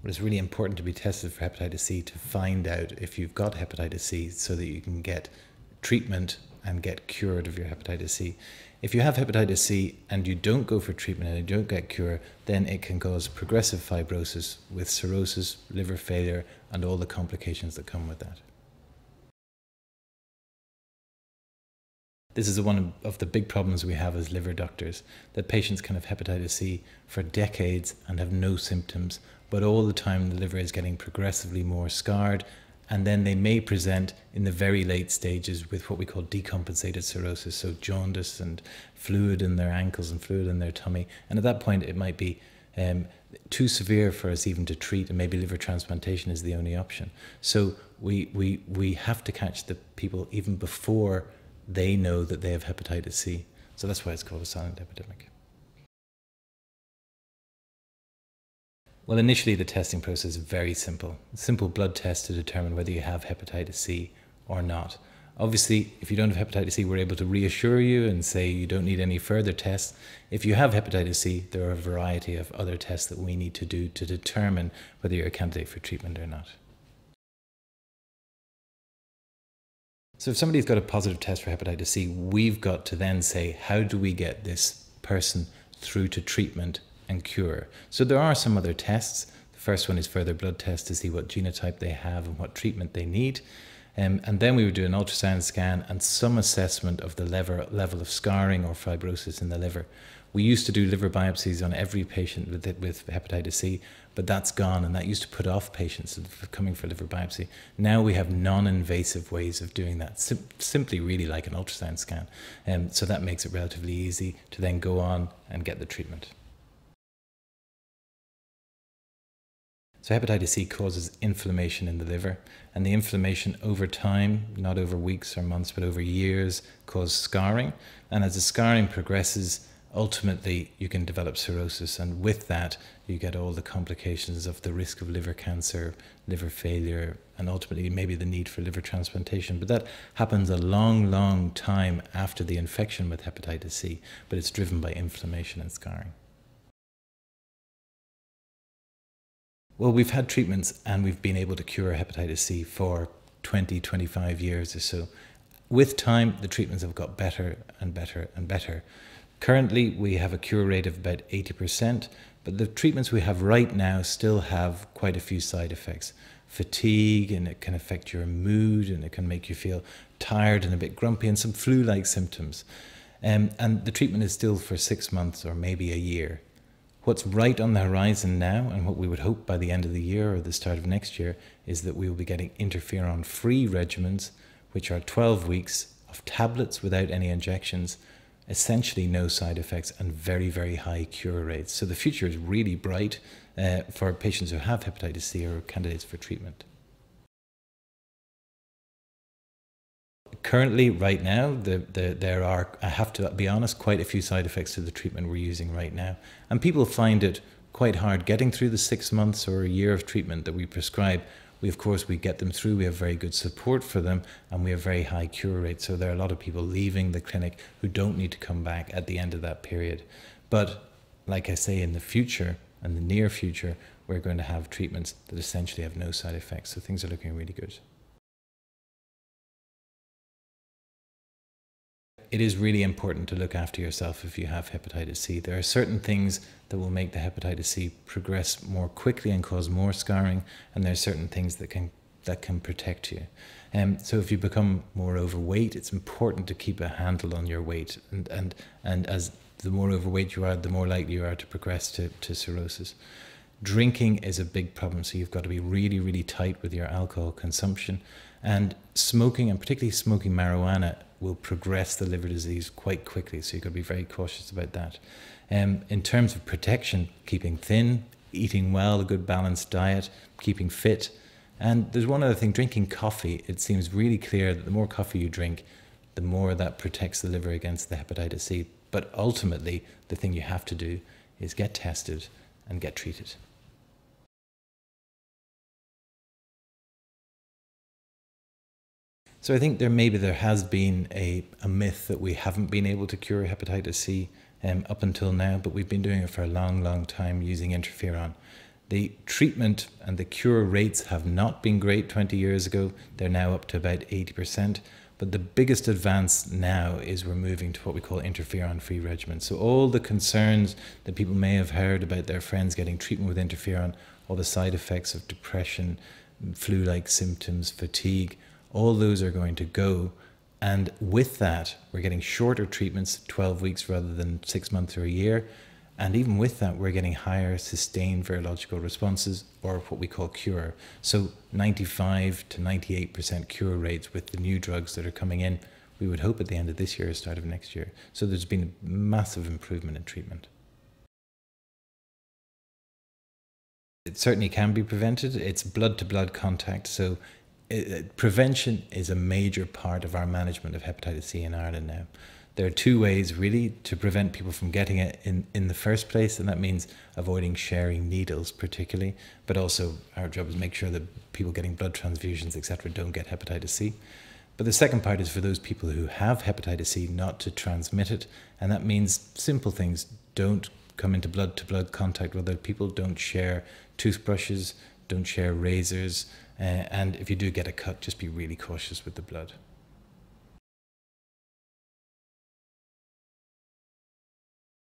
But it's really important to be tested for hepatitis C to find out if you've got hepatitis C so that you can get treatment and get cured of your hepatitis C. If you have hepatitis C and you don't go for treatment and you don't get cure, then it can cause progressive fibrosis with cirrhosis, liver failure, and all the complications that come with that. This is one of the big problems we have as liver doctors, that patients can have hepatitis C for decades and have no symptoms, but all the time the liver is getting progressively more scarred, and then they may present in the very late stages with what we call decompensated cirrhosis, so jaundice and fluid in their ankles and fluid in their tummy. And at that point it might be too severe for us even to treat, and maybe liver transplantation is the only option. So we have to catch the people even before they know that they have hepatitis C. So that's why it's called a silent epidemic. Well, initially the testing process is very simple. A simple blood test to determine whether you have hepatitis C or not. Obviously, if you don't have hepatitis C, we're able to reassure you and say you don't need any further tests. If you have hepatitis C, there are a variety of other tests that we need to do to determine whether you're a candidate for treatment or not. So if somebody's got a positive test for hepatitis C, we've got to then say, how do we get this person through to treatment and cure? So there are some other tests. The first one is further blood tests to see what genotype they have and what treatment they need. And then we would do an ultrasound scan and some assessment of the level of scarring or fibrosis in the liver. We used to do liver biopsies on every patient with hepatitis C, but that's gone, and that used to put off patients coming for liver biopsy. Now we have non-invasive ways of doing that, simply really like an ultrasound scan. So that makes it relatively easy to then go on and get the treatment. So hepatitis C causes inflammation in the liver, and the inflammation over time, not over weeks or months, but over years, causes scarring. And as the scarring progresses, ultimately you can develop cirrhosis, and with that you get all the complications of the risk of liver cancer, liver failure, and ultimately maybe the need for liver transplantation. But that happens a long, long time after the infection with hepatitis C, but it's driven by inflammation and scarring. Well, we've had treatments and we've been able to cure hepatitis C for 20, 25 years or so. With time, the treatments have got better and better and better. Currently, we have a cure rate of about 80%, but the treatments we have right now still have quite a few side effects. Fatigue, and it can affect your mood, and it can make you feel tired and a bit grumpy, and some flu-like symptoms. And the treatment is still for 6 months or maybe a year. What's right on the horizon now, and what we would hope by the end of the year or the start of next year, is that we will be getting interferon-free regimens, which are 12 weeks of tablets without any injections, essentially no side effects, and very, very high cure rates. So the future is really bright for patients who have hepatitis C or candidates for treatment. Currently, right now, there are, I have to be honest, quite a few side effects to the treatment we're using right now. And people find it quite hard getting through the 6 months or a year of treatment that we prescribe. Of course, we get them through, we have very good support for them, and we have very high cure rates. So there are a lot of people leaving the clinic who don't need to come back at the end of that period. But like I say, in the future, in the near future, we're going to have treatments that essentially have no side effects. So things are looking really good. It is really important to look after yourself if you have hepatitis C. There are certain things that will make the hepatitis C progress more quickly and cause more scarring, and there are certain things that can protect you. So if you become more overweight, it's important to keep a handle on your weight, and as the more overweight you are, the more likely you are to progress to cirrhosis. Drinking is a big problem, so you've got to be really, really tight with your alcohol consumption. And smoking, and particularly smoking marijuana, will progress the liver disease quite quickly, so you've got to be very cautious about that. In terms of protection, keeping thin, eating well, a good balanced diet, keeping fit. And there's one other thing, drinking coffee. It seems really clear that the more coffee you drink, the more that protects the liver against the hepatitis C. But ultimately, the thing you have to do is get tested and get treated. So I think there has been a myth that we haven't been able to cure hepatitis C up until now, but we've been doing it for a long, long time using interferon. The treatment and the cure rates have not been great 20 years ago. They're now up to about 80%. But the biggest advance now is we're moving to what we call interferon-free regimens. So all the concerns that people may have heard about their friends getting treatment with interferon, all the side effects of depression, flu-like symptoms, fatigue, all those are going to go. And with that, we're getting shorter treatments, 12 weeks rather than 6 months or a year. And even with that, we're getting higher sustained virological responses, or what we call cure. So 95 to 98% cure rates with the new drugs that are coming in, we would hope at the end of this year or start of next year. So there's been a massive improvement in treatment. It certainly can be prevented. It's blood-to-blood contact. So prevention is a major part of our management of hepatitis C in Ireland now. There are two ways really to prevent people from getting it in the first place, and that means avoiding sharing needles particularly, but also our job is make sure that people getting blood transfusions, etc., don't get hepatitis C. But the second part is for those people who have hepatitis C not to transmit it, and that means simple things. Don't come into blood-to-blood contact with other people, don't share toothbrushes, don't share razors, and if you do get a cut, just be really cautious with the blood.